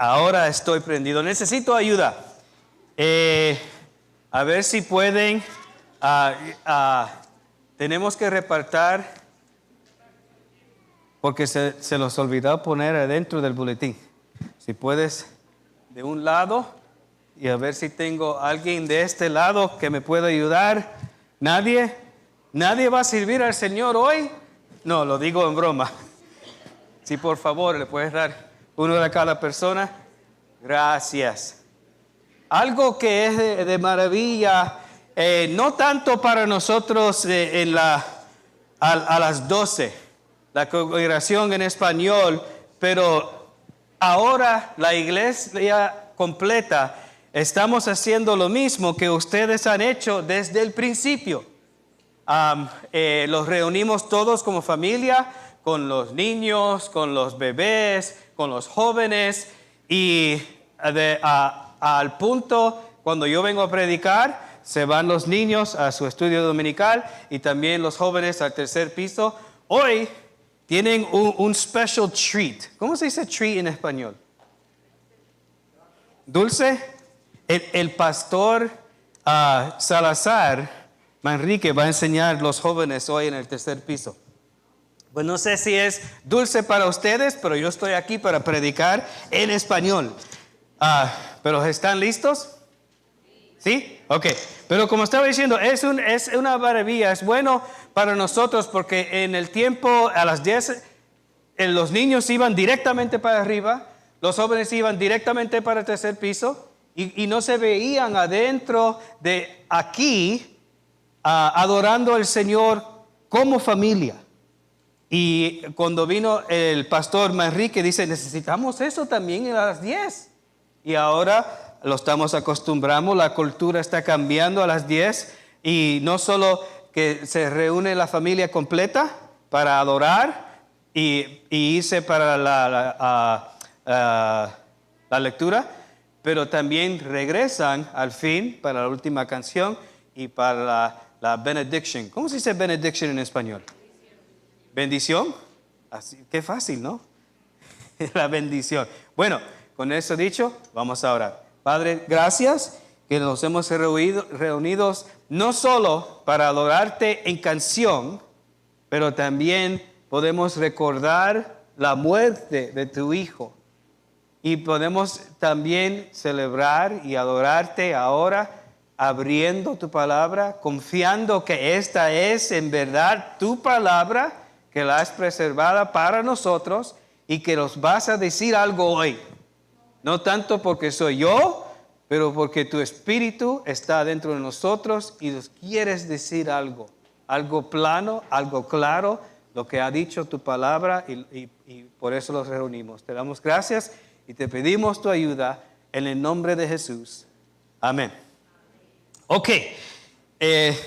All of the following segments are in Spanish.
Ahora estoy prendido. Necesito ayuda. A ver si pueden. Tenemos que repartir porque se los olvidó poner adentro del boletín. Si puedes de un lado y a ver si tengo alguien de este lado que me pueda ayudar. ¿Nadie? ¿Nadie va a servir al Señor hoy? No, lo digo en broma. Si por favor le puedes dar uno de cada persona. Gracias. Algo que es de maravilla, no tanto para nosotros a las 12, la congregación en español, pero ahora la iglesia completa estamos haciendo lo mismo que ustedes han hecho desde el principio. Los reunimos todos como familia, con los niños, con los bebés, con los jóvenes y al punto cuando yo vengo a predicar se van los niños a su estudio dominical y también los jóvenes al tercer piso. Hoy tienen un special treat. ¿Cómo se dice treat en español? Dulce. El pastor Salazar Manrique va a enseñar a los jóvenes hoy en el tercer piso. Pues no sé si es dulce para ustedes, pero yo estoy aquí para predicar en español. ¿Pero están listos? ¿Sí? Ok. Pero como estaba diciendo, es una maravilla. Es bueno para nosotros porque en el tiempo a las 10 los niños iban directamente para arriba, los jóvenes iban directamente para el tercer piso y no se veían adentro de aquí adorando al Señor como familia. Y cuando vino el pastor Manrique, dice, necesitamos eso también a las 10. Y ahora lo estamos acostumbrando, la cultura está cambiando a las 10. Y no solo que se reúne la familia completa para adorar y irse para la lectura, pero también regresan al fin para la última canción y para la benediction. ¿Cómo se dice benediction en español? Bendición. Así, qué fácil, ¿no? La bendición. Bueno, con eso dicho, vamos a orar. Padre, gracias que nos hemos reunidos no solo para adorarte en canción, pero también podemos recordar la muerte de tu Hijo. Y podemos también celebrar y adorarte ahora abriendo tu palabra, confiando que esta es en verdad tu palabra, que la has preservada para nosotros y que nos vas a decir algo hoy. No tanto porque soy yo, pero porque tu Espíritu está dentro de nosotros y nos quieres decir algo plano, algo claro, lo que ha dicho tu palabra y por eso los reunimos. Te damos gracias y te pedimos tu ayuda en el nombre de Jesús. Amén. Ok,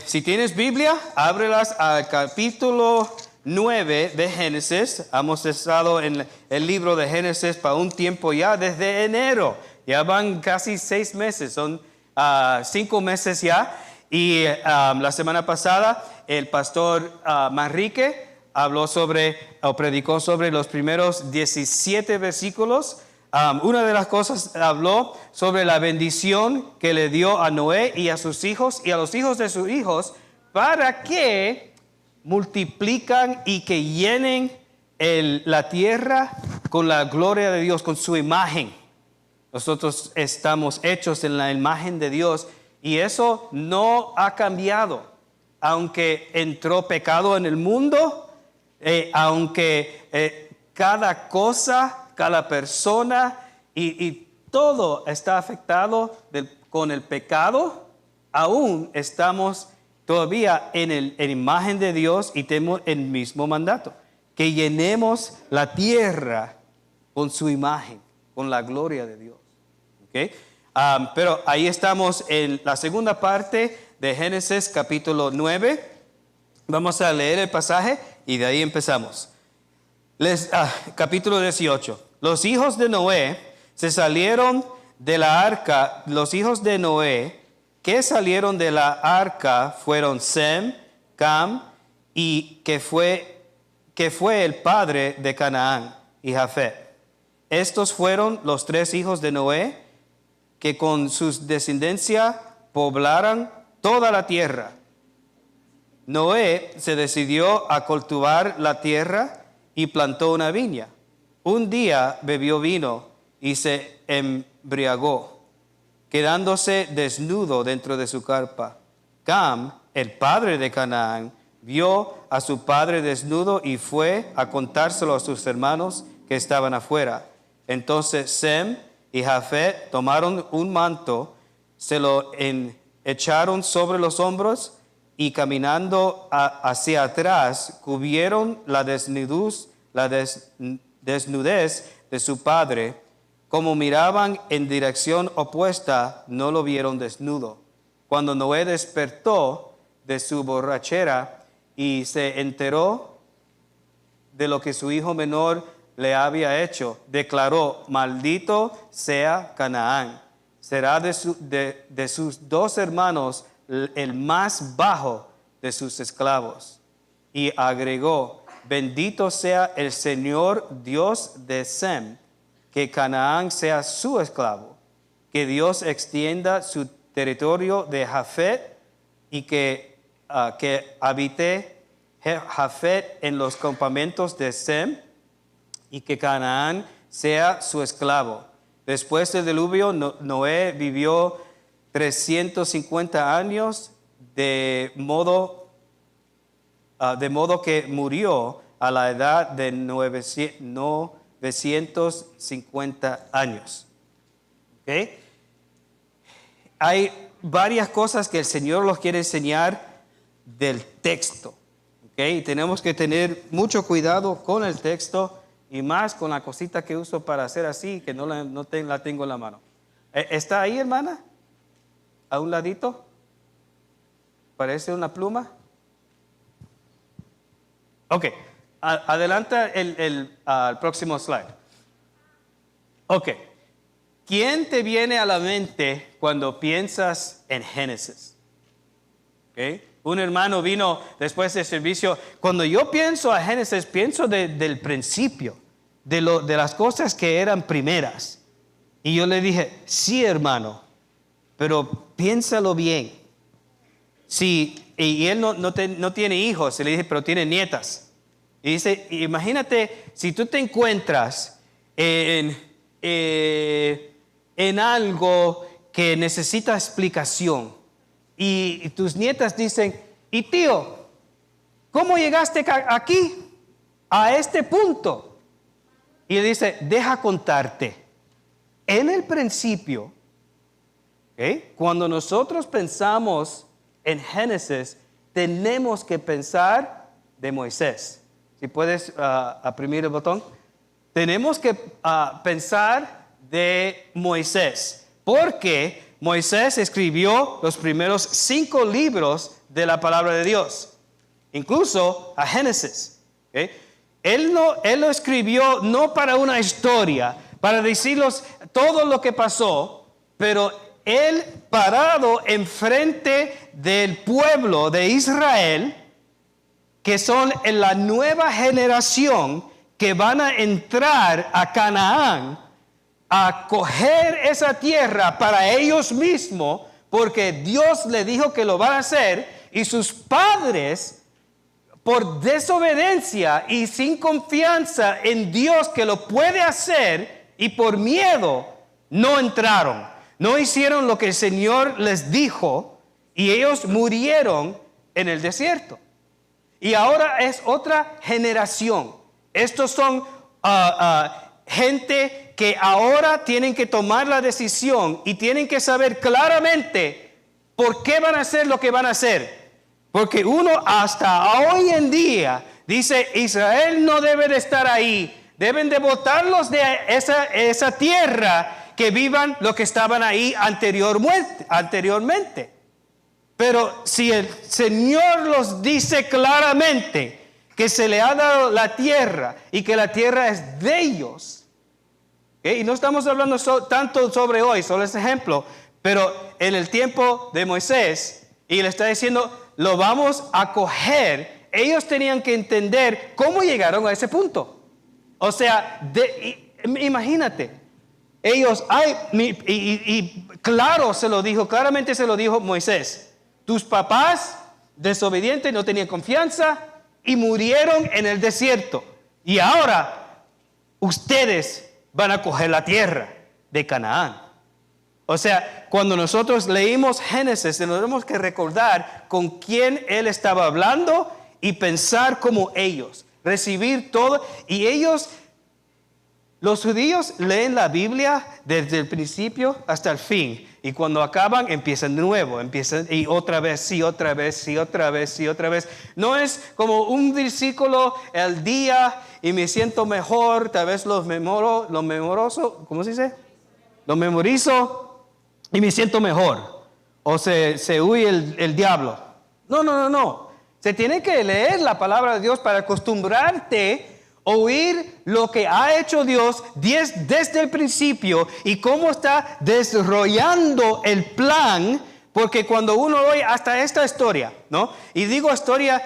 si tienes Biblia, ábrelas al capítulo 9 de Génesis. Hemos estado en el libro de Génesis para un tiempo ya, desde enero. Ya van casi 6 meses, son 5 meses ya. Y la semana pasada el pastor Manrique predicó sobre los primeros 17 versículos. Una de las cosas habló sobre la bendición que le dio a Noé y a sus hijos y a los hijos de sus hijos para que multiplican y que llenen la tierra con la gloria de Dios, con su imagen. Nosotros estamos hechos en la imagen de Dios y eso no ha cambiado. Aunque entró pecado en el mundo, aunque cada cosa, cada persona y todo está afectado con el pecado, aún estamos todavía en imagen de Dios y tenemos el mismo mandato, que llenemos la tierra con su imagen, con la gloria de Dios. ¿Okay? Pero ahí estamos en la segunda parte de Génesis capítulo 9. Vamos a leer el pasaje y de ahí empezamos. Capítulo 18. Los hijos de Noé se salieron de la arca, los hijos de Noé que salieron de la arca fueron Sem, Cam, y que fue el padre de Canaán y Jafet. Estos fueron los 3 hijos de Noé, que con sus descendencia poblaran toda la tierra. Noé se decidió a cultivar la tierra y plantó una viña. Un día bebió vino y se embriagó, quedándose desnudo dentro de su carpa. Cam, el padre de Canaán, vio a su padre desnudo y fue a contárselo a sus hermanos que estaban afuera. Entonces Sem y Jafet tomaron un manto, se lo echaron sobre los hombros y caminando hacia atrás cubrieron la desnudez de su padre. Como miraban en dirección opuesta, no lo vieron desnudo. Cuando Noé despertó de su borrachera y se enteró de lo que su hijo menor le había hecho, declaró: maldito sea Canaán, será de sus 2 hermanos el más bajo de sus esclavos. Y agregó: bendito sea el Señor Dios de Sem, que Canaán sea su esclavo, que Dios extienda su territorio de Jafet y que habite Jafet en los campamentos de Sem, y que Canaán sea su esclavo. Después del diluvio, Noé vivió 350 años, de modo que murió a la edad de 950 años. ¿Okay? Hay varias cosas que el Señor nos quiere enseñar del texto. ¿Okay? Tenemos que tener mucho cuidado con el texto y más con la cosita que uso para hacer así, que no la tengo en la mano. ¿Está ahí, hermana? ¿A un ladito? ¿Parece una pluma? Ok, adelanta el próximo slide. Ok, ¿quién te viene a la mente cuando piensas en Génesis? Okay. Un hermano vino después del servicio. Cuando yo pienso a Génesis, pienso del principio, de las cosas que eran primeras. Y yo le dije: sí, hermano, pero piénsalo bien. Sí, y él no tiene hijos. Y le dije: pero tiene nietas. Y dice: imagínate si tú te encuentras en algo que necesita explicación. Y tus nietas dicen: y tío, ¿cómo llegaste aquí, a este punto? Y él dice: deja contarte. En el principio, ¿okay? Cuando nosotros pensamos en Génesis, tenemos que pensar de Moisés. Si puedes oprimir el botón. Tenemos que pensar de Moisés, porque Moisés escribió los primeros 5 libros de la palabra de Dios, incluso a Génesis. ¿Okay? Él lo escribió no para una historia, para decirnos todo lo que pasó, pero él parado enfrente del pueblo de Israel, que son en la nueva generación que van a entrar a Canaán, a coger esa tierra para ellos mismos, porque Dios le dijo que lo van a hacer, y sus padres, por desobediencia y sin confianza en Dios que lo puede hacer, y por miedo, no entraron. No hicieron lo que el Señor les dijo, y ellos murieron en el desierto. Y ahora es otra generación. Estos son gente que ahora tienen que tomar la decisión y tienen que saber claramente por qué van a hacer lo que van a hacer. Porque uno hasta hoy en día dice: Israel no debe de estar ahí, deben de botarlos de esa tierra, que vivan lo que estaban ahí anteriormente. Pero si el Señor los dice claramente que se le ha dado la tierra y que la tierra es de ellos, ¿okay? Y no estamos hablando tanto sobre hoy, solo ese ejemplo, pero en el tiempo de Moisés, y le está diciendo: lo vamos a coger. Ellos tenían que entender cómo llegaron a ese punto. O sea, imagínate, ellos, y claro se lo dijo, claramente se lo dijo Moisés. Tus papás desobedientes no tenían confianza y murieron en el desierto. Y ahora ustedes van a coger la tierra de Canaán. O sea, cuando nosotros leímos Génesis, tenemos que recordar con quién él estaba hablando y pensar como ellos, recibir todo. Y ellos, los judíos, leen la Biblia desde el principio hasta el fin. Y cuando acaban, empiezan de nuevo, empiezan y otra vez, sí, otra vez, sí, otra vez, sí, otra vez. No es como un versículo al día y me siento mejor, tal vez lo memorizo, ¿cómo se dice? Lo memorizo y me siento mejor. O se huye el diablo. No. Se tiene que leer la palabra de Dios para acostumbrarte a oír lo que ha hecho Dios desde el principio y cómo está desarrollando el plan. Porque cuando uno oye hasta esta historia, ¿no? Y digo historia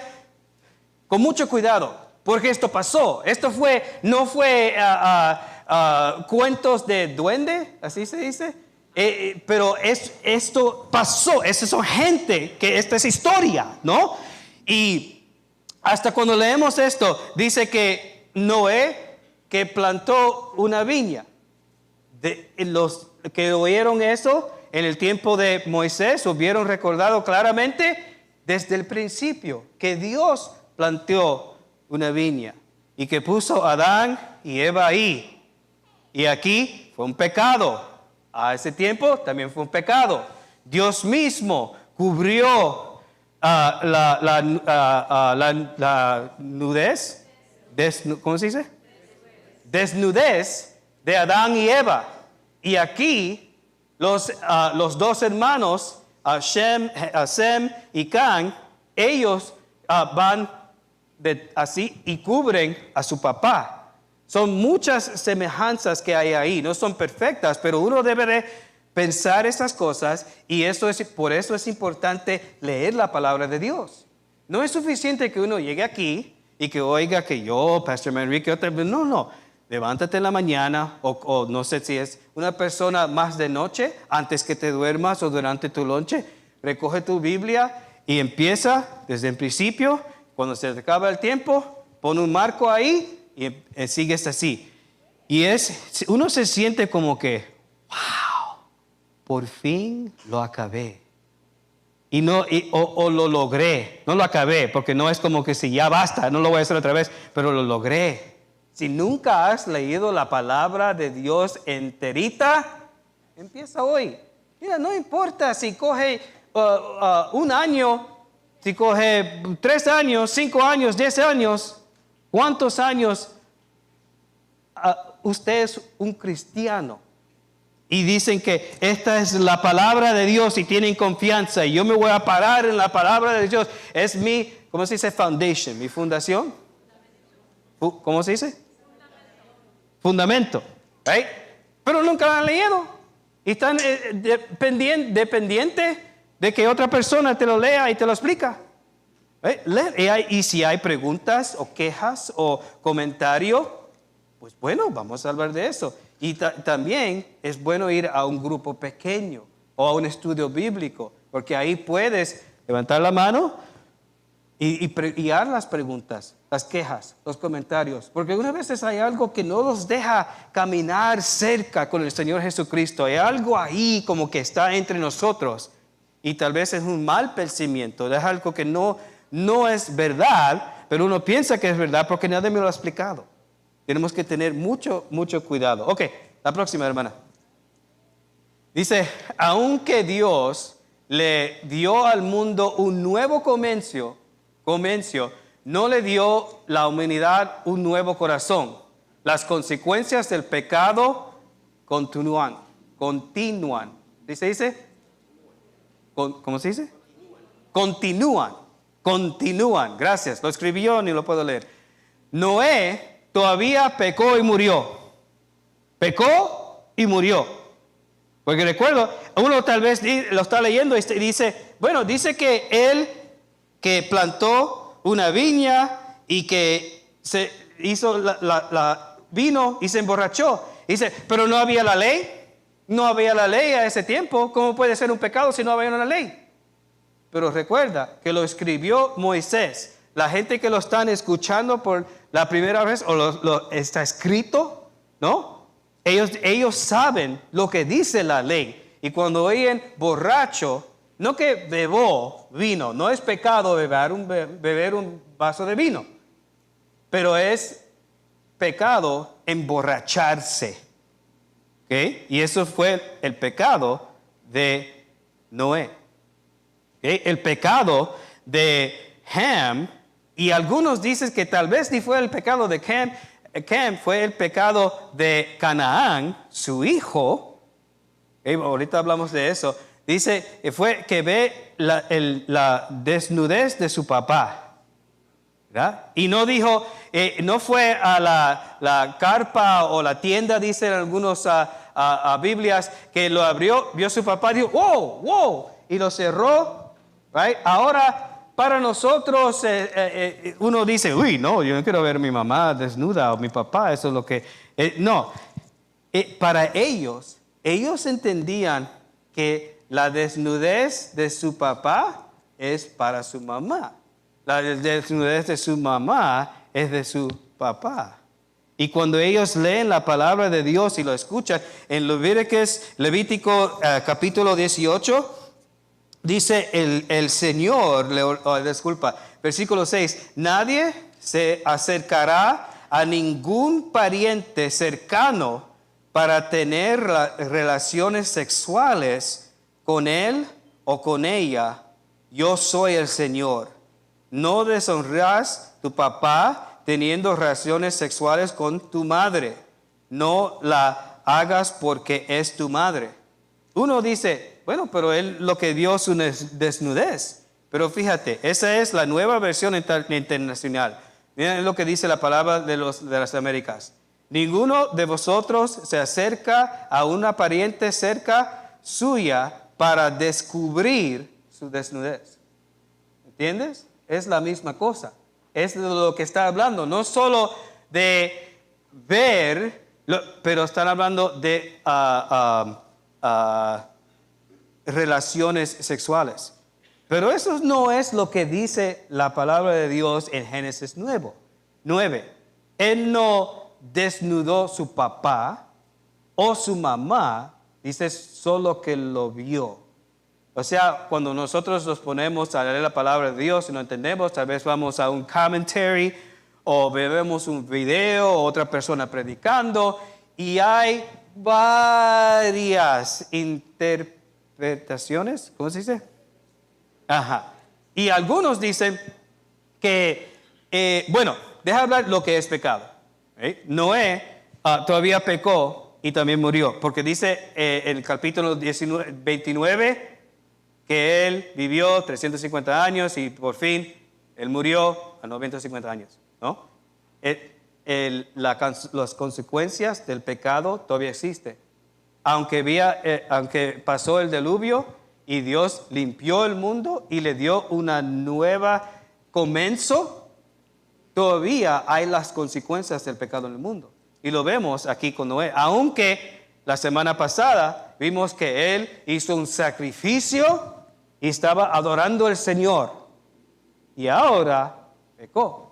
con mucho cuidado, porque esto pasó. Esto no fue cuentos de duende, así se dice. Pero esto pasó. Esas son gente que esta es historia, ¿no? Y hasta cuando leemos esto, dice que Noé que plantó una viña. Los que oyeron eso en el tiempo de Moisés hubieron recordado claramente desde el principio que Dios plantó una viña y que puso a Adán y Eva ahí. Y aquí fue un pecado. A ese tiempo también fue un pecado. Dios mismo cubrió la nudez. ¿Cómo se dice? Desnudez de Adán y Eva. Y aquí los dos hermanos, Sem y Can, ellos van así y cubren a su papá. Son muchas semejanzas que hay ahí. No son perfectas, pero uno debe de pensar esas cosas y por eso es importante leer la palabra de Dios. No es suficiente que uno llegue aquí y que oiga que yo, Pastor Manrique, no. Levántate en la mañana o no sé si es una persona más de noche, antes que te duermas o durante tu lonche, recoge tu Biblia y empieza desde el principio. Cuando se te acaba el tiempo, pon un marco ahí y sigues así. Y uno se siente como que, wow, por fin lo acabé. O lo logré. No lo acabé, porque no es como que si ya basta, no lo voy a hacer otra vez, pero lo logré. Si nunca has leído la palabra de Dios enterita, empieza hoy. Mira, no importa si coge un año, si coge 3 años, 5 años, 10 años, ¿cuántos años usted es un cristiano? Y dicen que esta es la palabra de Dios y tienen confianza. Y yo me voy a parar en la palabra de Dios. Es mi, ¿cómo se dice? Foundation, mi fundación. ¿Cómo se dice? Fundamento. ¿Right? Pero nunca la han leído. Y están dependientes de que otra persona te lo lea y te lo explica. ¿Right? Y si hay preguntas o quejas o comentarios, pues bueno, vamos a hablar de eso. Y también es bueno ir a un grupo pequeño o a un estudio bíblico, porque ahí puedes levantar la mano y dar las preguntas, las quejas, los comentarios. Porque algunas veces hay algo que no nos deja caminar cerca con el Señor Jesucristo. Hay algo ahí como que está entre nosotros. Y tal vez es un mal pensamiento, es algo que no es verdad, pero uno piensa que es verdad porque nadie me lo ha explicado. Tenemos que tener mucho cuidado. Ok, la próxima, hermana. Dice, aunque Dios le dio al mundo un nuevo comienzo, no le dio la humanidad un nuevo corazón. Las consecuencias del pecado continúan. ¿Dice? ¿Cómo se dice? Continúan. Gracias. Lo escribí yo, ni lo puedo leer. Noé todavía pecó y murió. Porque recuerdo, uno tal vez lo está leyendo y dice, bueno, dice que él que plantó una viña y que se hizo vino y se emborrachó. Dice, pero no había la ley. No había la ley a ese tiempo. ¿Cómo puede ser un pecado si no había una ley? Pero recuerda que lo escribió Moisés. La gente que lo están escuchando por la primera vez o lo está escrito, ¿no? Ellos saben lo que dice la ley. Y cuando oyen borracho, no que bebó vino, no es pecado beber un vaso de vino, pero es pecado emborracharse. ¿Okay? Y eso fue el pecado de Noé. ¿Okay? El pecado de Ham, y algunos dicen que tal vez ni fue el pecado de Ham, fue el pecado de Canaán, su hijo. ¿Okay? Ahorita hablamos de eso. Dice, fue que ve la desnudez de su papá. ¿Verdad? Y no dijo, no fue a la carpa o la tienda, dicen algunos a Biblias, que lo abrió, vio su papá y dijo, wow, y lo cerró. Right? Ahora, para nosotros, uno dice, uy, no, yo no quiero ver a mi mamá desnuda o mi papá, eso es lo que... no, para ellos entendían que la desnudez de su papá es para su mamá. La desnudez de su mamá es de su papá. Y cuando ellos leen la palabra de Dios y lo escuchan, en Levítico capítulo 18, dice el Señor, versículo 6, nadie se acercará a ningún pariente cercano para tener relaciones sexuales con él o con ella. Yo soy el Señor. No deshonrarás tu papá teniendo relaciones sexuales con tu madre. No la hagas porque es tu madre. Uno dice, bueno, pero él lo que dio es una desnudez. Pero fíjate, esa es la nueva versión internacional. Miren lo que dice la palabra de las Américas. Ninguno de vosotros se acerca a una pariente cerca suya para descubrir su desnudez. ¿Entiendes? Es la misma cosa. Es de lo que está hablando. No solo de ver, pero están hablando de relaciones sexuales. Pero eso no es lo que dice la palabra de Dios en Génesis 9. Él no desnudó su papá o su mamá, dice solo que lo vio. O sea, cuando nosotros nos ponemos a leer la palabra de Dios y no entendemos, tal vez vamos a un commentary o vemos un video o otra persona predicando y hay varias interpretaciones, ¿cómo se dice? Ajá. Y algunos dicen que, deja hablar lo que es pecado. Noé todavía pecó y también murió, porque dice en el capítulo 29 que él vivió 350 años y por fin él murió a 950 años, ¿no? Las consecuencias del pecado todavía existen. Aunque pasó el diluvio y Dios limpió el mundo y le dio una nueva comienzo, todavía hay las consecuencias del pecado en el mundo. Y lo vemos aquí con Noé. Aunque la semana pasada vimos que él hizo un sacrificio y estaba adorando al Señor. Y ahora pecó.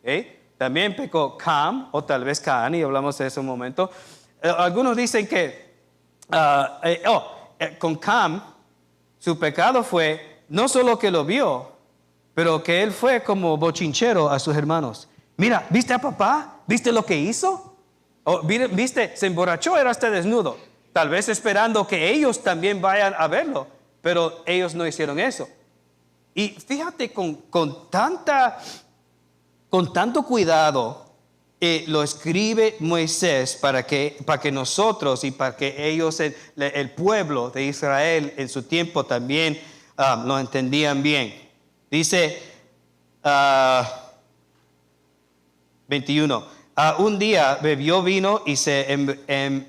¿Okay? También pecó Cam, o tal vez Caán, y hablamos de eso un momento. Algunos dicen que con Cam, su pecado fue no solo que lo vio, pero que él fue como bochinchero a sus hermanos. Mira, ¿viste a papá? ¿Viste lo que hizo? ¿Viste? Se emborrachó, era hasta desnudo. Tal vez esperando que ellos también vayan a verlo, pero ellos no hicieron eso. Y fíjate con tanto cuidado lo escribe Moisés para que nosotros y para que ellos, el pueblo de Israel en su tiempo también lo entendían bien. Dice 21, un día bebió vino y se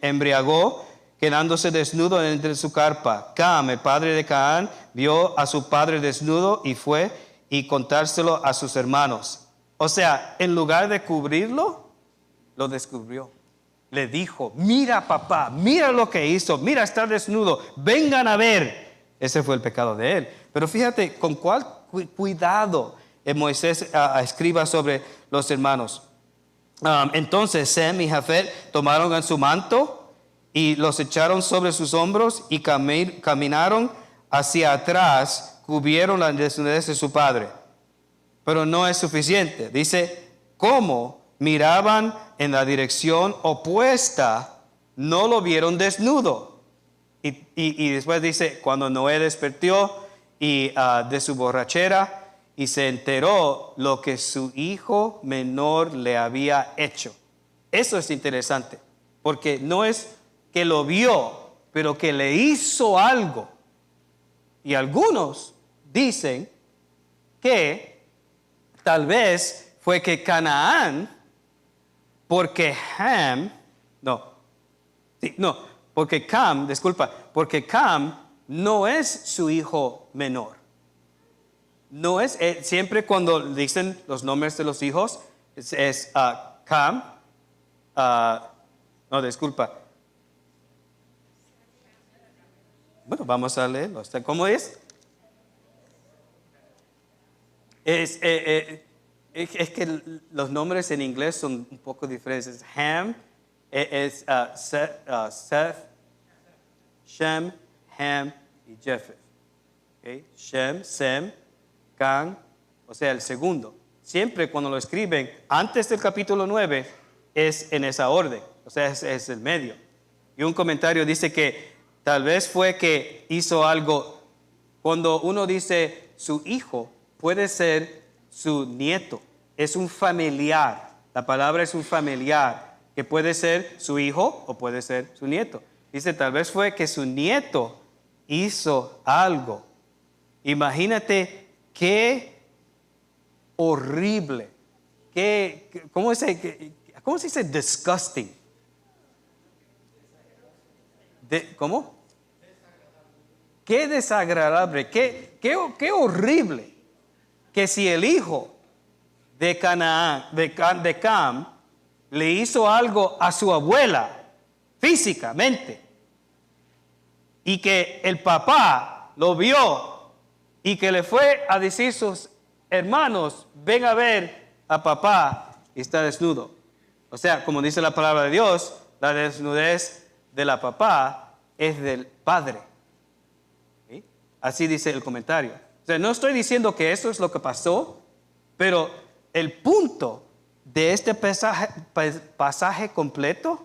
embriagó, quedándose desnudo entre su carpa. Cam, el padre de Caán, vio a su padre desnudo y fue y contárselo a sus hermanos. O sea, en lugar de cubrirlo, lo descubrió. Le dijo, mira papá, mira lo que hizo, mira está desnudo, vengan a ver. Ese fue el pecado de él. Pero fíjate con cuál cuidado Moisés escriba sobre los hermanos. Entonces Sem y Jafet tomaron en su manto y los echaron sobre sus hombros y caminaron hacia atrás, cubrieron la desnudez de su padre. Pero no es suficiente. Dice, ¿cómo miraban en la dirección opuesta? No lo vieron desnudo. Y después dice, cuando Noé despertó de su borrachera y se enteró lo que su hijo menor le había hecho. Eso es interesante, porque no es que lo vio, pero que le hizo algo. Y algunos dicen que tal vez fue que Canaán, porque Cam no es su hijo menor. No es, siempre cuando dicen los nombres de los hijos, es Cam, Bueno, vamos a leerlo. ¿Cómo es? Es que los nombres en inglés son un poco diferentes. Ham es Seth, Shem, Ham y Japheth. Okay. Shem, Sem, Can, o sea, el segundo. Siempre cuando lo escriben antes del capítulo 9 es en esa orden, o sea, es el medio. Y un comentario dice que tal vez fue que hizo algo. Cuando uno dice su hijo, puede ser su nieto, es un familiar. La palabra es un familiar, que puede ser su hijo o puede ser su nieto. Dice, tal vez fue que su nieto hizo algo. Imagínate qué horrible, ¿cómo se dice disgusting? ¿Cómo? Qué desagradable, qué horrible que si el hijo de Canaán, de Cam, le hizo algo a su abuela físicamente y que el papá lo vio y que le fue a decir a sus hermanos, ven a ver a papá y está desnudo. O sea, como dice la palabra de Dios, la desnudez de la papá es del padre. ¿Sí? Así dice el comentario. O sea, no estoy diciendo que eso es lo que pasó, pero el punto de este pasaje completo,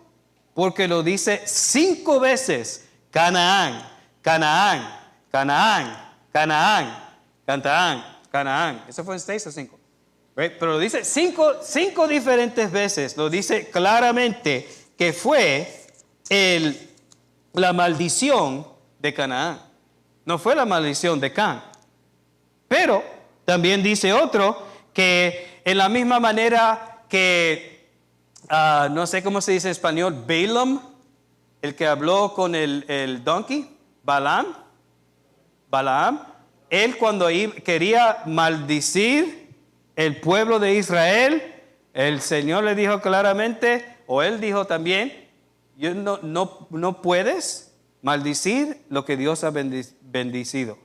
porque lo dice 5 veces, Canaán, Canaán, Canaán, Canaán, Canaán, Canaán. ¿Eso fue en 6 o 5? Right? Pero lo dice 5 diferentes veces. Lo dice claramente que fue la maldición de Canaán. No fue la maldición de Can. Pero también dice otro que en la misma manera que, no sé cómo se dice en español, Balaam, el que habló con el donkey, Balaam, él cuando quería maldecir el pueblo de Israel, el Señor le dijo claramente, o él dijo también, no puedes maldecir lo que Dios ha bendecido.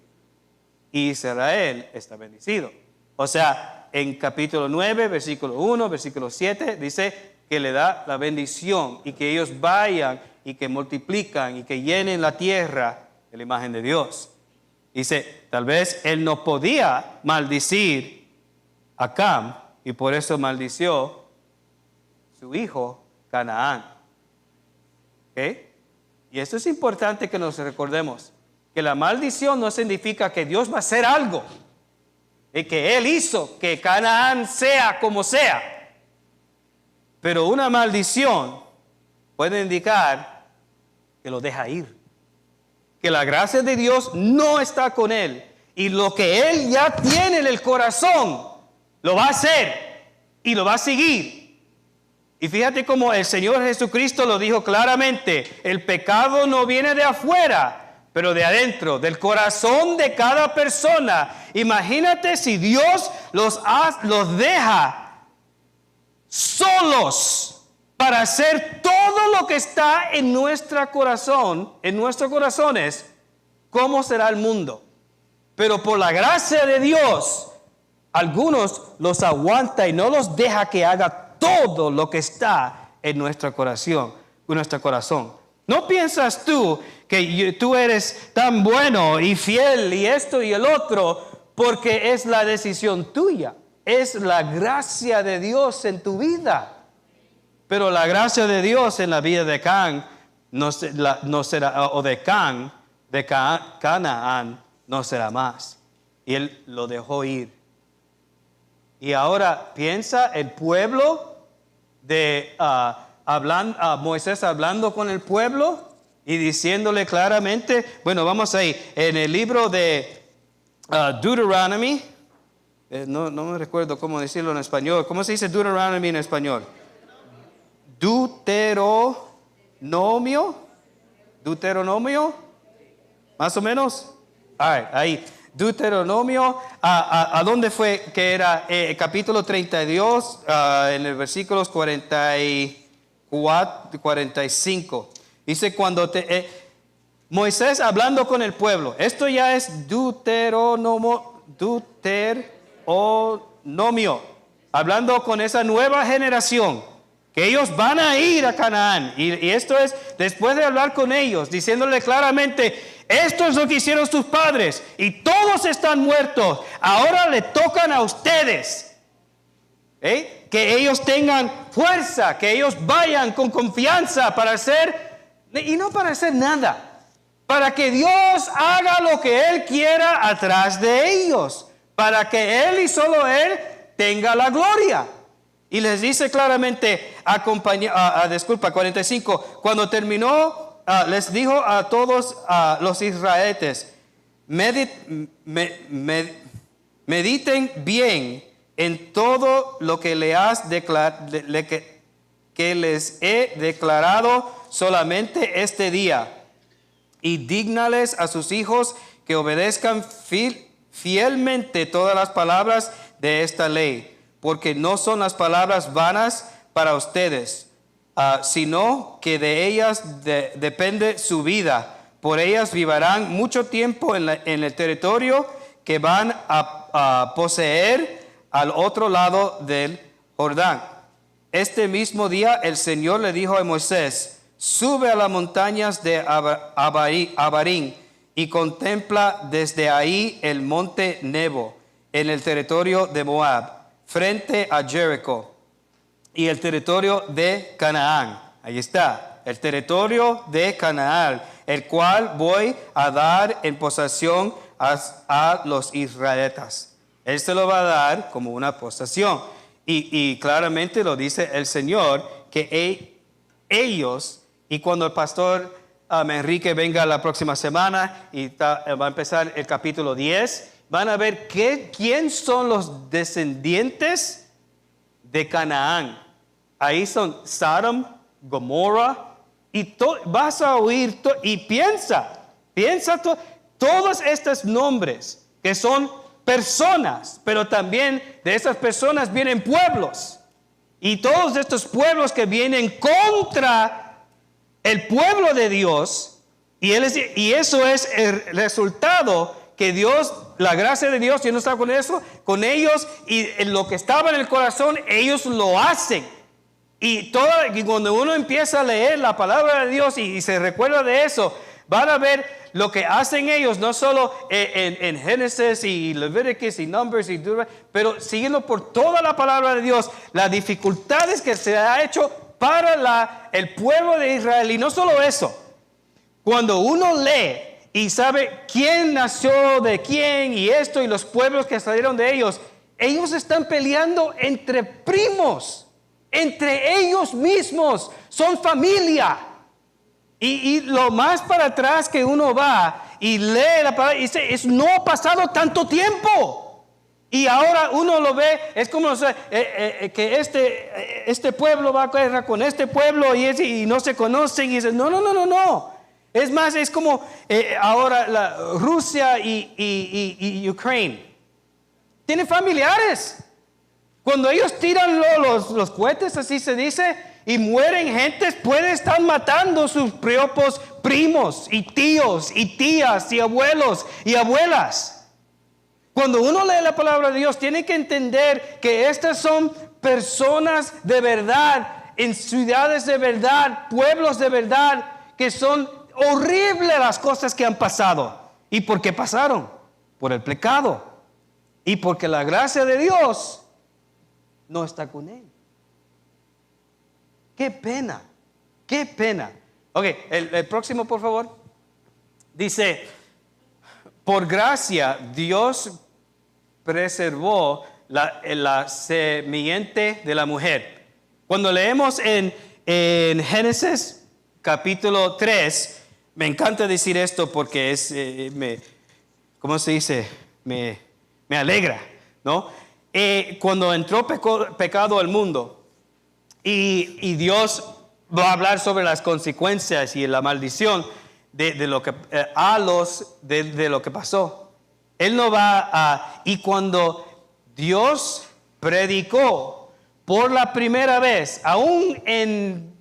Israel está bendecido. O sea, en capítulo 9, versículo 1, versículo 7, dice que le da la bendición y que ellos vayan y que multiplican y que llenen la tierra de la imagen de Dios. Dice, tal vez él no podía maldecir a Cam y por eso maldició su hijo Canaán. ¿Ok? Y esto es importante que nos recordemos, que la maldición no significa que Dios va a hacer algo, y que Él hizo que Canaán sea como sea. Pero una maldición puede indicar que lo deja ir, que la gracia de Dios no está con él y lo que él ya tiene en el corazón lo va a hacer y lo va a seguir. Y fíjate cómo el Señor Jesucristo lo dijo claramente, el pecado no viene de afuera, pero de adentro, del corazón de cada persona. Imagínate si Dios los deja solos para hacer todo lo que está en nuestro corazón, en nuestros corazones, ¿cómo será el mundo? Pero por la gracia de Dios, algunos los aguanta y no los deja que haga todo lo que está en nuestro corazón. ¿No piensas tú que tú eres tan bueno y fiel y esto y el otro porque es la decisión tuya? Es la gracia de Dios en tu vida. Pero la gracia de Dios en la vida de Canaán no será más. Y él lo dejó ir. Y ahora piensa el pueblo de Moisés hablando con el pueblo y diciéndole claramente, bueno, vamos ahí, en el libro de Deuteronomy, no me recuerdo cómo decirlo en español. ¿Cómo se dice Deuteronomy en español? Deuteronomio, más o menos. Ahí. Deuteronomio, ¿a dónde fue que era? Capítulo 32, en el versículos 44, 45. Dice cuando Moisés hablando con el pueblo. Esto ya es Deuteronomio, hablando con esa nueva generación, que ellos van a ir a Canaán. Y esto es después de hablar con ellos, diciéndole claramente, esto es lo que hicieron sus padres y todos están muertos. Ahora le tocan a ustedes. Que ellos tengan fuerza, que ellos vayan con confianza para hacer, y no para hacer nada, para que Dios haga lo que Él quiera atrás de ellos, para que Él y solo Él tenga la gloria. Y les dice claramente, 45, cuando terminó, les dijo a todos los israelitas, mediten bien en todo lo que que les he declarado solamente este día, y dígnales a sus hijos que obedezcan fielmente todas las palabras de esta ley, porque no son las palabras vanas para ustedes, sino que de ellas depende su vida. Por ellas vivirán mucho tiempo en el territorio que van a poseer al otro lado del Jordán. Este mismo día el Señor le dijo a Moisés, sube a las montañas de Abarim y contempla desde ahí el monte Nebo en el territorio de Moab, frente a Jericó, y el territorio de Canaán. Ahí está, el territorio de Canaán, el cual voy a dar en posesión a los israelitas. Él se lo va a dar como una posesión. Y claramente lo dice el Señor, que ellos, y cuando el pastor Enrique venga la próxima semana y va a empezar el capítulo 10, van a ver quién son los descendientes de Canaán. Ahí son Sodom, Gomorra, y vas a oír, y piensa todos estos nombres que son personas, pero también de esas personas vienen pueblos, y todos estos pueblos que vienen contra el pueblo de Dios, y eso es el resultado que Dios, la gracia de Dios, yo no estaba con eso, con ellos, y en lo que estaba en el corazón, ellos lo hacen. Y cuando uno empieza a leer la palabra de Dios y se recuerda de eso, van a ver lo que hacen ellos, no solo en Génesis y Levíticos y Numbers, pero siguiendo por toda la palabra de Dios, las dificultades que se ha hecho para el pueblo de Israel. Y no solo eso, cuando uno lee y sabe quién nació de quién y esto y los pueblos que salieron de ellos están peleando entre primos, entre ellos mismos, son familia. Y lo más para atrás que uno va y lee la palabra, dice, no ha pasado tanto tiempo. Y ahora uno lo ve, es como que este pueblo va a guerra con este pueblo y no se conocen. Y dice, no. Es más, es como ahora Rusia y Ucrania. Tienen familiares. Cuando ellos tiran los cohetes, así se dice, y mueren gentes, pueden estar matando sus propios primos y tíos y tías y abuelos y abuelas. Cuando uno lee la palabra de Dios, tiene que entender que estas son personas de verdad, en ciudades de verdad, pueblos de verdad, que son horribles las cosas que han pasado. ¿Y por qué pasaron? Por el pecado. Y porque la gracia de Dios no está con él. Qué pena, qué pena. Ok, el próximo, por favor. Dice, por gracia Dios preservó la semiente de la mujer. Cuando leemos en Génesis capítulo 3, me encanta decir esto porque ¿cómo se dice? Me alegra, ¿no? Cuando entró pecado al mundo y Dios va a hablar sobre las consecuencias y la maldición de lo que de lo que pasó. Él no va a... Y cuando Dios predicó por la primera vez, aún en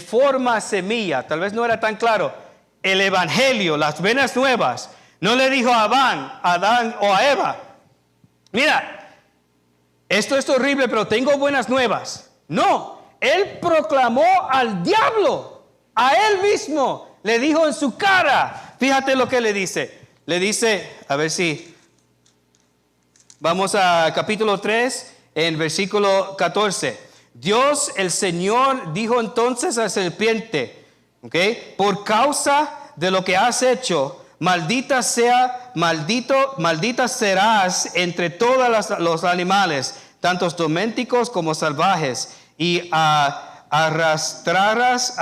forma semilla, tal vez no era tan claro, el evangelio, las buenas nuevas, no le dijo a Adán o a Eva, mira, esto es horrible, pero tengo buenas nuevas. No, él proclamó al diablo, a él mismo, le dijo en su cara. Fíjate lo que le dice. Le dice, a ver si, vamos a capítulo 3, en versículo 14. Dios el Señor dijo entonces a la serpiente, ¿okay? Por causa de lo que has hecho, maldita serás entre todos los animales, tanto domésticos como salvajes, y arrastrarás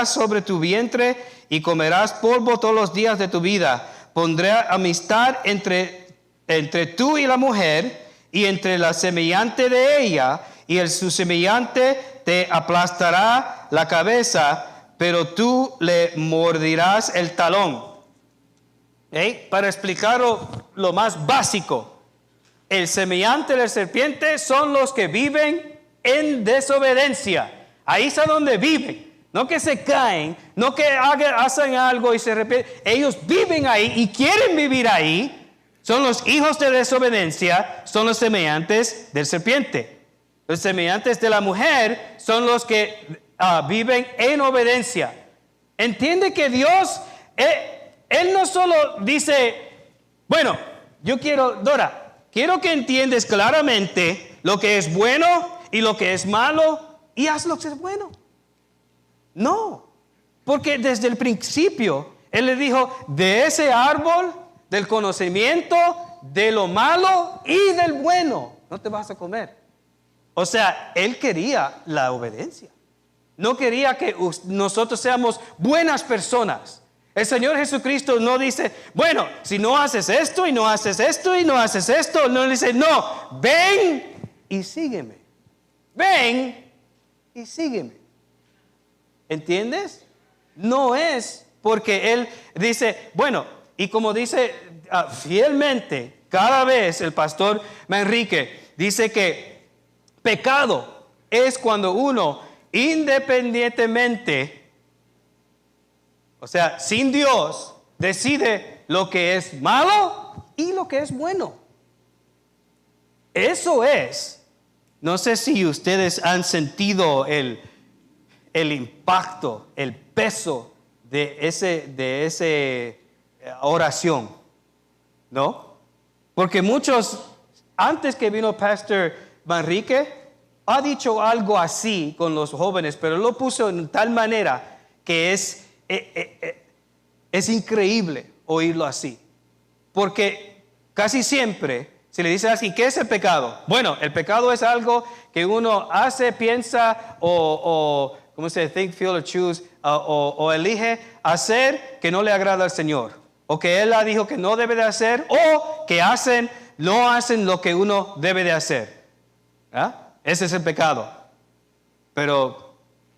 sobre tu vientre y comerás polvo todos los días de tu vida. Pondré amistad entre tú y la mujer, y entre la semejante de ella, y su semejante te aplastará la cabeza, pero tú le mordirás el talón. Para explicar lo más básico, el semejante de la serpiente son los que viven en desobediencia. Ahí es donde viven. No que se caen, no que hacen algo y se arrepienten. Ellos viven ahí y quieren vivir ahí. Son los hijos de desobediencia, son los semejantes del serpiente. Los semejantes de la mujer son los que viven en obediencia. Entiende que Dios, Él no solo dice, bueno, Dora, quiero que entiendas claramente lo que es bueno y lo que es malo y haz lo que es bueno. No, porque desde el principio Él le dijo, de ese árbol del conocimiento de lo malo y del bueno no te vas a comer. O sea, Él quería la obediencia. No quería que nosotros seamos buenas personas. El Señor Jesucristo no dice, bueno, si no haces esto y no haces esto y no haces esto. No, dice, no, ven y sígueme. Ven y sígueme. ¿Entiendes? No es porque Él dice, bueno, y como dice fielmente, cada vez el pastor Manrique dice que pecado es cuando uno independientemente, o sea, sin Dios, decide lo que es malo y lo que es bueno. Eso es. No sé si ustedes han sentido el impacto, el peso de ese oración, ¿no? Porque muchos, antes que vino Pastor Manrique, ha dicho algo así con los jóvenes, pero lo puso en tal manera que es increíble oírlo así. Porque casi siempre se le dice así, ¿qué es el pecado? Bueno, el pecado es algo que uno hace, piensa o ¿cómo se dice? Think, feel or choose, o elige hacer que no le agrada al Señor. O que Él ha dicho que no debe de hacer, o que no hacen lo que uno debe de hacer. ¿Ah? Ese es el pecado. Pero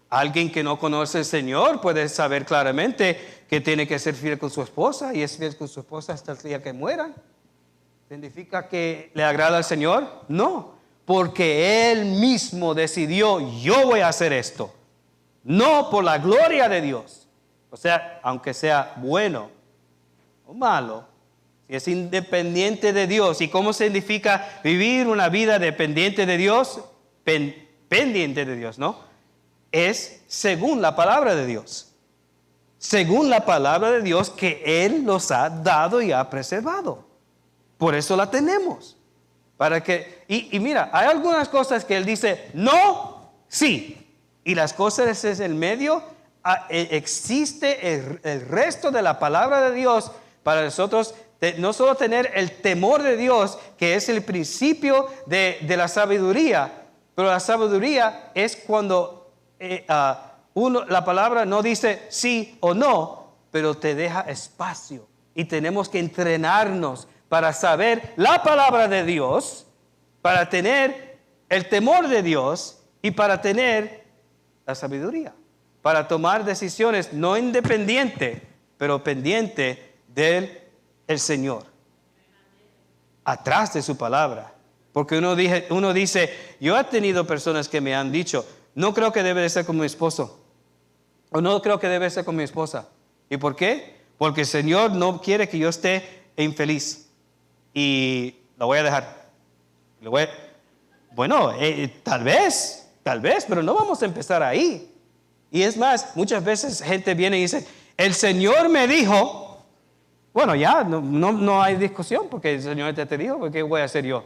alguien que no conoce al Señor puede saber claramente que tiene que ser fiel con su esposa y es fiel con su esposa hasta el día que mueran. ¿Significa que le agrada al Señor? No. porque Él mismo decidió, yo voy a hacer esto. No por la gloria de Dios. O sea, aunque sea bueno o malo, si es independiente de Dios. ¿Y cómo significa vivir una vida dependiente de Dios? Pendiente de Dios, ¿no? Es según la palabra de Dios. Según la palabra de Dios que Él nos ha dado y ha preservado. Por eso la tenemos. Para que, y mira, hay algunas cosas que Él dice, no, sí. Y las cosas es el medio, existe el resto de la palabra de Dios para nosotros, no solo tener el temor de Dios, que es el principio de la sabiduría, pero la sabiduría es cuando la palabra no dice sí o no, pero te deja espacio. Y tenemos que entrenarnos para saber la palabra de Dios, para tener el temor de Dios y para tener la sabiduría, para tomar decisiones no independiente, pero pendiente del Señor, atrás de su palabra. Porque uno dice, yo he tenido personas que me han dicho, no creo que debe de ser con mi esposo, o no creo que debe ser con mi esposa. ¿Y por qué? Porque el Señor no quiere que yo esté infeliz y la voy a dejar. Bueno, tal vez, pero no vamos a empezar ahí. Y es más, muchas veces gente viene y dice, el Señor me dijo, bueno, ya no hay discusión porque el Señor te dijo, ¿qué voy a hacer yo?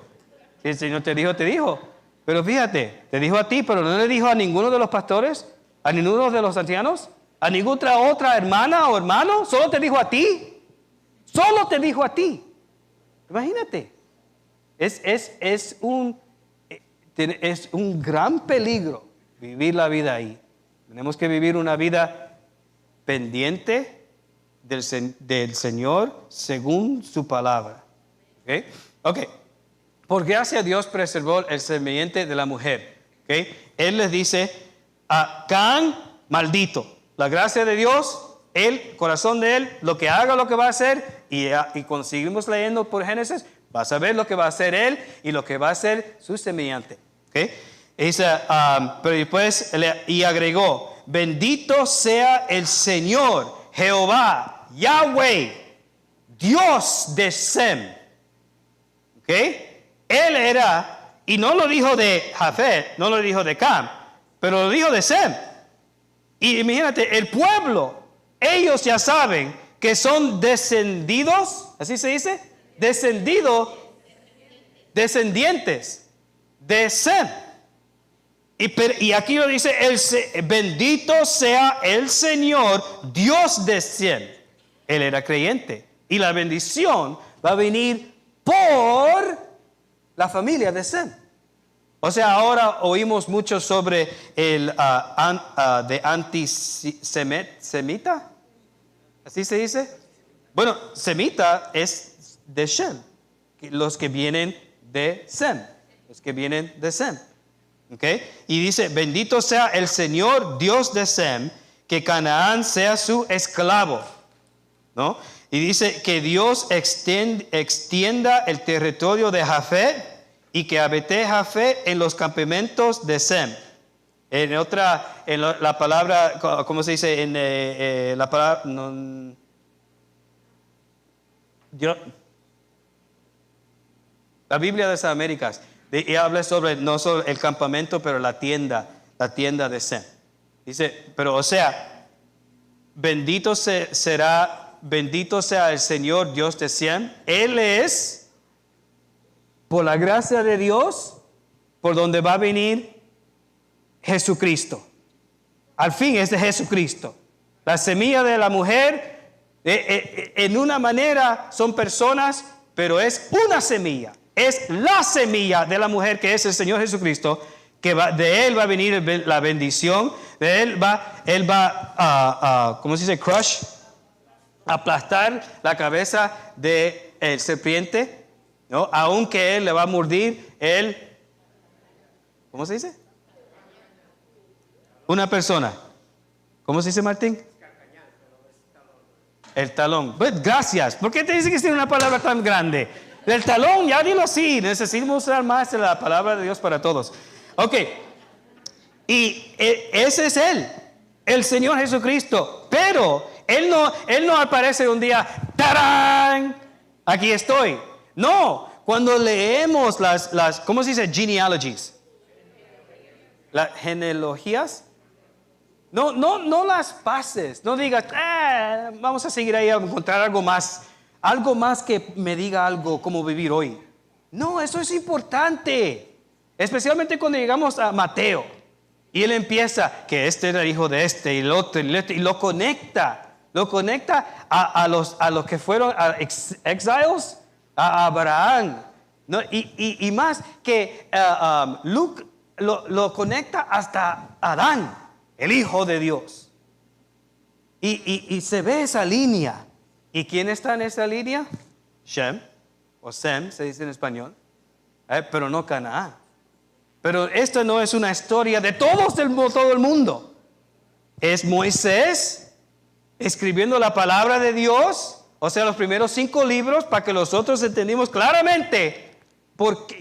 Si el Señor te dijo. Pero fíjate, te dijo a ti, pero no le dijo a ninguno de los pastores, a ninguno de los ancianos, a ninguna otra hermana o hermano, solo te dijo a ti. Solo te dijo a ti. Imagínate. Es un gran peligro vivir la vida ahí. Tenemos que vivir una vida pendiente del Señor según su palabra. Ok. Por gracia Dios preservó el semiente de la mujer. Él les dice a Can, maldito. La gracia de Dios, el corazón de él, lo que haga, lo que va a hacer. Y cuando seguimos leyendo por Génesis, vas a ver lo que va a hacer él y lo que va a hacer su semiente. Dice, pero después y agregó, bendito sea el Señor, Jehová, Yahweh, Dios de Sem. Él era, y no lo dijo de Jafet, no lo dijo de Cam, pero lo dijo de Sem. Y imagínate, el pueblo, ellos ya saben que son descendidos, ¿así se dice? Descendientes de Sem. Y aquí lo dice, bendito sea el Señor, Dios de Sem. Él era creyente. Y la bendición va a venir por la familia de Sem. O sea, ahora oímos mucho sobre el de antisemita. ¿Así se dice? Bueno, semita es de Shem. Los que vienen de Sem. Los que vienen de Sem. Y dice, bendito sea el Señor Dios de Sem, que Canaán sea su esclavo. ¿No? Y dice que Dios extienda el territorio de Jafet y que habite Jafet en los campamentos de Sem. La palabra, ¿cómo se dice? La palabra, la Biblia de las Américas y habla sobre no solo el campamento, pero la tienda de Sem. Dice, pero o sea, bendito sea el Señor Dios de Sem. Él es, por la gracia de Dios, por donde va a venir Jesucristo. Al fin es de Jesucristo. La semilla de la mujer, en una manera son personas, pero es una semilla. Es la semilla de la mujer que es el Señor Jesucristo, que de Él va a venir la bendición. De Él va a ¿cómo se dice? Crush. Aplastar la cabeza del serpiente, ¿no? Aunque él le va a mordir ¿cómo se dice? Una persona. ¿Cómo se dice, Martín? El talón. Pues, gracias. ¿Por qué te dice que tiene una palabra tan grande? Del talón, ya dilo así. Necesitamos usar más de la palabra de Dios para todos. Ok. Y ese es Él, el Señor Jesucristo. Pero Él no aparece un día, ¡tarán! Aquí estoy. No, cuando leemos las ¿cómo se dice? Genealogies. Las genealogías. No las pases. No digas, vamos a seguir ahí a encontrar algo más. Algo más que me diga algo como vivir hoy. No, eso es importante. Especialmente cuando llegamos a Mateo. Y él empieza que este era hijo de este y el otro y lo conecta. Lo conecta a los que fueron exiles, a Abraham. ¿No? Y más que Luke lo conecta hasta Adán, el hijo de Dios. Y se ve esa línea. ¿Y quién está en esa línea? Shem, o Sem, se dice en español. Pero no Canaán. Pero esta no es una historia de todo el mundo. Es Moisés escribiendo la palabra de Dios, o sea, los primeros 5 libros, para que nosotros entendamos claramente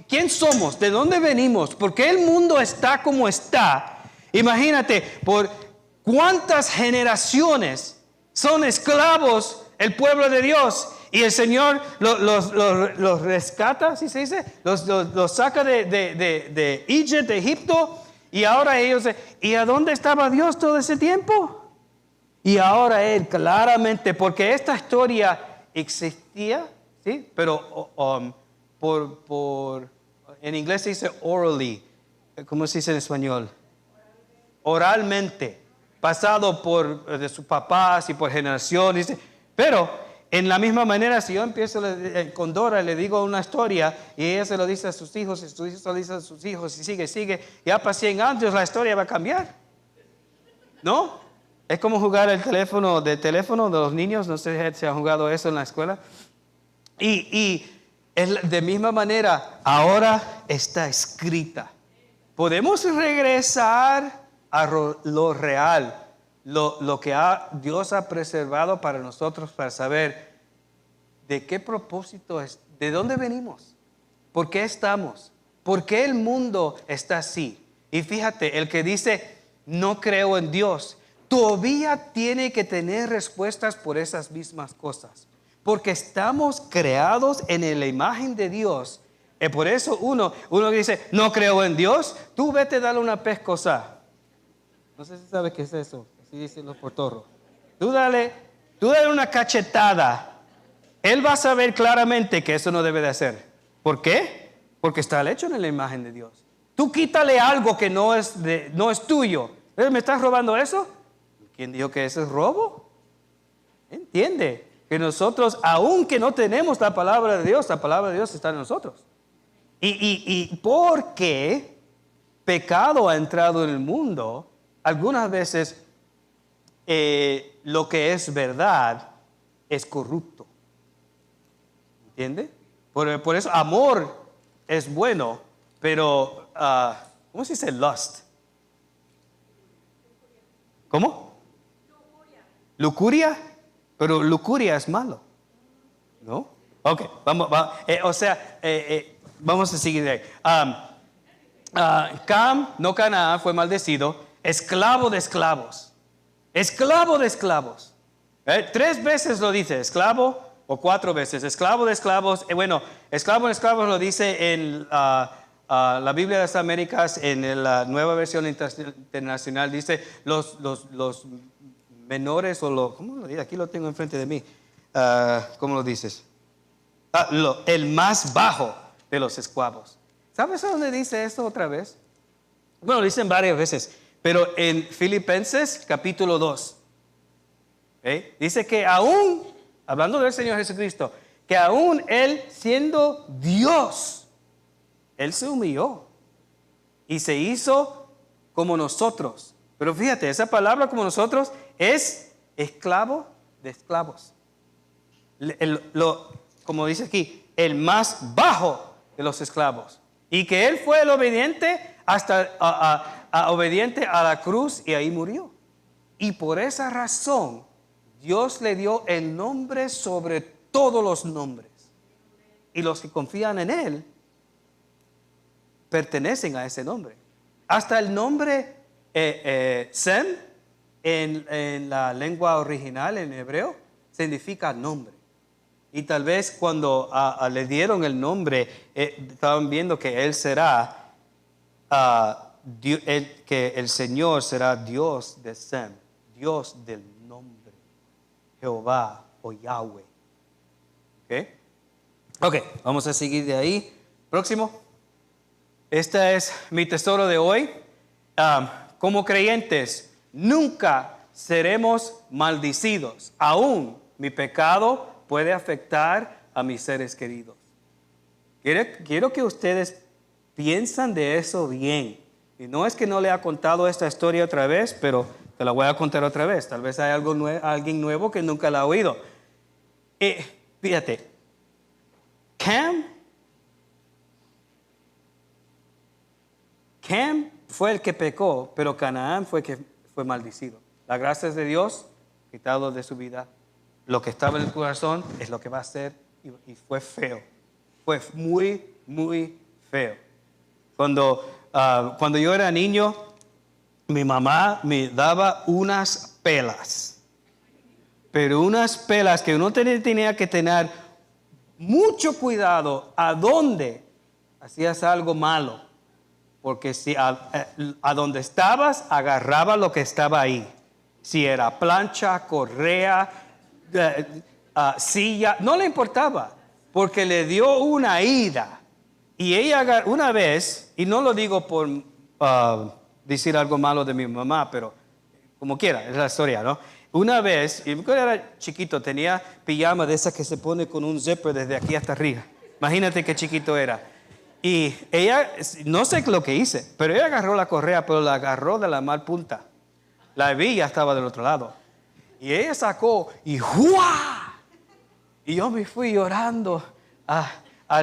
quién somos, de dónde venimos, por qué el mundo está como está. Imagínate, por cuántas generaciones son esclavos el pueblo de Dios. Y el Señor los rescata, ¿sí se dice? Los saca de Egipto. Y ahora ellos, ¿y a dónde estaba Dios todo ese tiempo? Y ahora Él claramente, porque esta historia existía, ¿sí? Pero en inglés se dice orally. ¿Cómo se dice en español? Oralmente. Pasado de sus papás y por generaciones. Pero en la misma manera, si yo empiezo con Dora, le digo una historia y ella se lo dice a sus hijos, y sus hijos se lo dicen a sus hijos y sigue, ya para 100 años la historia va a cambiar. ¿No? Es como jugar el teléfono de los niños, no sé si han jugado eso en la escuela. Y de misma manera, ahora está escrita. Podemos regresar a lo real. Lo que Dios ha preservado para nosotros, para saber de qué propósito es, de dónde venimos, por qué estamos, por qué el mundo está así. Y fíjate, el que dice no creo en Dios, todavía tiene que tener respuestas por esas mismas cosas, porque estamos creados en la imagen de Dios. Y por eso uno que dice no creo en Dios, tú vete a darle una pescosa. No sé si sabes qué es eso. Así dicen los portorros. Tú dale una cachetada. Él va a saber claramente que eso no debe de hacer. ¿Por qué? Porque está hecho en la imagen de Dios. Tú quítale algo que no es tuyo. ¿Me estás robando eso? ¿Quién dijo que eso es robo? Entiende que nosotros, aunque no tenemos la palabra de Dios, la palabra de Dios está en nosotros. Y porque pecado ha entrado en el mundo, algunas veces lo que es verdad es corrupto. ¿Entiende? Por eso amor es bueno, pero ¿cómo se dice lust? ¿Cómo? Lujuria. Pero lujuria es malo, ¿no? Ok, vamos a seguir de ahí. Cam, no Canaán, fue maldecido, esclavo de esclavos. Esclavo de esclavos. 3 veces lo dice, esclavo, o 4 veces, esclavo de esclavos. Esclavo de esclavos lo dice en la Biblia de las Américas, en la nueva versión internacional, dice los menores, ¿cómo lo dice? Aquí lo tengo enfrente de mí. ¿Cómo lo dices? El más bajo de los esclavos. ¿Sabes a dónde dice esto otra vez? Bueno, lo dicen varias veces. Pero en Filipenses capítulo 2, dice que aún, hablando del Señor Jesucristo, que aún Él siendo Dios, Él se humilló y se hizo como nosotros. Pero fíjate, esa palabra como nosotros es esclavo de esclavos. Como dice aquí, el más bajo de los esclavos. Y que Él fue el obediente hasta obediente a la cruz y ahí murió. Y por esa razón Dios le dio el nombre sobre todos los nombres. y los que confían en Él pertenecen a ese nombre. Hasta el nombre Sem en la lengua original, en hebreo, significa nombre. Y tal vez cuando le dieron el nombre, estaban viendo que Él será, que el Señor será Dios de Sem, Dios del nombre, Jehová o Yahweh. Ok, vamos a seguir de ahí. Próximo. Este es mi tesoro de hoy. Como creyentes, nunca seremos maldecidos. Aún mi pecado puede afectar a mis seres queridos. Quiero que ustedes piensen de eso bien. Y no es que no le ha contado esta historia otra vez, pero te la voy a contar otra vez. Tal vez hay alguien nuevo que nunca la ha oído. Fíjate, Cam fue el que pecó, pero Canaán fue el que fue maldecido. Las gracias de Dios, quitado de su vida. Lo que estaba en el corazón es lo que va a ser, y fue feo. Fue muy, muy feo. Cuando yo era niño, mi mamá me daba unas pelas. Pero unas pelas que uno tenía que tener mucho cuidado a dónde hacías algo malo. Porque si a donde estabas, agarraba lo que estaba ahí. Si era plancha, correa, silla, no le importaba. Porque le dio una ida. Y ella una vez, y no lo digo por decir algo malo de mi mamá, pero como quiera, es la historia, ¿no? Una vez, y cuando era chiquito, tenía pijama de esas que se pone con un zipper desde aquí hasta arriba. Imagínate qué chiquito era. Y ella, no sé lo que hice, pero ella agarró la correa, pero la agarró de la mal punta. La hebilla estaba del otro lado. Y ella sacó y ¡juá! Y yo me fui llorando.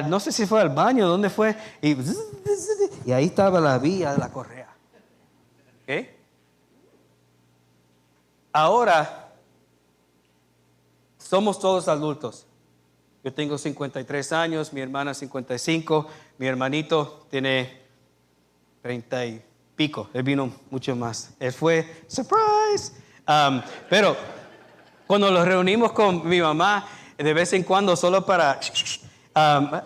No sé si fue al baño, ¿dónde fue? Y ahí estaba la hebilla de la correa. ¿Ok? Ahora, somos todos adultos. Yo tengo 53 años, mi hermana 55, mi hermanito tiene 30 y pico. Él vino mucho más. Él fue, surprise. Pero cuando nos reunimos con mi mamá, de vez en cuando, solo para,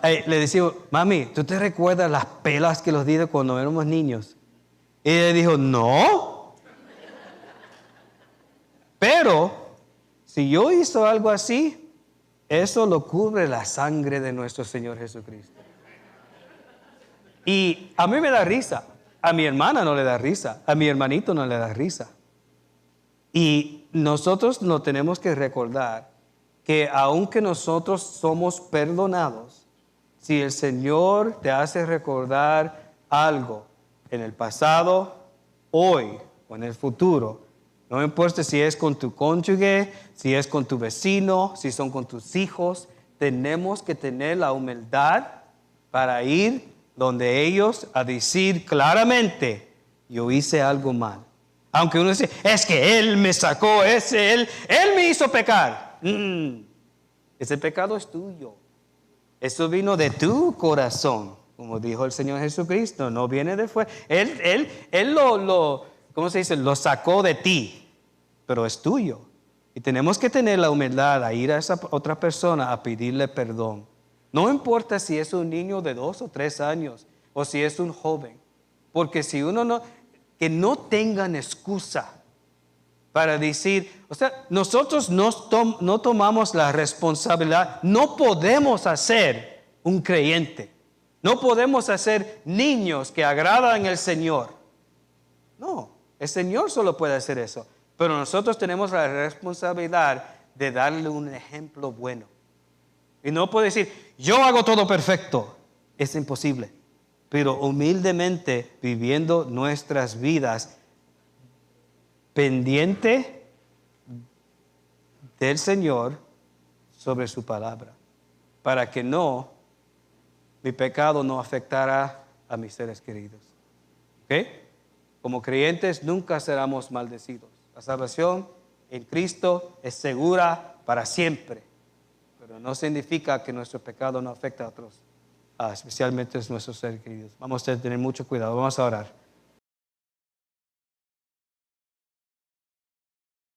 le decimos, mami, ¿tú te recuerdas las pelas que los di cuando éramos niños? Y ella dijo, no. Pero, si yo hizo algo así, eso lo cubre la sangre de nuestro Señor Jesucristo. Y a mí me da risa. A mi hermana no le da risa. A mi hermanito no le da risa. Y nosotros no tenemos que recordar que aunque nosotros somos perdonados, si el Señor te hace recordar algo en el pasado, hoy o en el futuro, no importa si es con tu cónyuge, si es con tu vecino, si son con tus hijos, tenemos que tener la humildad para ir donde ellos a decir claramente, yo hice algo mal. Aunque uno dice, es que Él me sacó, Él me hizo pecar. Ese pecado es tuyo. Eso vino de tu corazón, como dijo el Señor Jesucristo, no viene de fuera. Él ¿cómo se dice? Lo sacó de ti. Pero es tuyo. Y tenemos que tener la humildad a ir a esa otra persona a pedirle perdón. No importa si es un niño de 2 o 3 años o si es un joven. Porque si uno que no tengan excusa para decir, o sea, nosotros no tomamos la responsabilidad, no podemos hacer un creyente. No podemos hacer niños que agradan al Señor. No, el Señor solo puede hacer eso. Pero nosotros tenemos la responsabilidad de darle un ejemplo bueno. Y no puede decir, yo hago todo perfecto. Es imposible. Pero humildemente viviendo nuestras vidas pendiente del Señor sobre su palabra. Para que mi pecado no afectara a mis seres queridos. ¿Ok? Como creyentes nunca seremos maldecidos. La salvación en Cristo es segura para siempre. Pero pero no significa que nuestro pecado no afecta a otros, especialmente a nuestros seres queridos. Vamos a tener mucho cuidado, vamos a orar.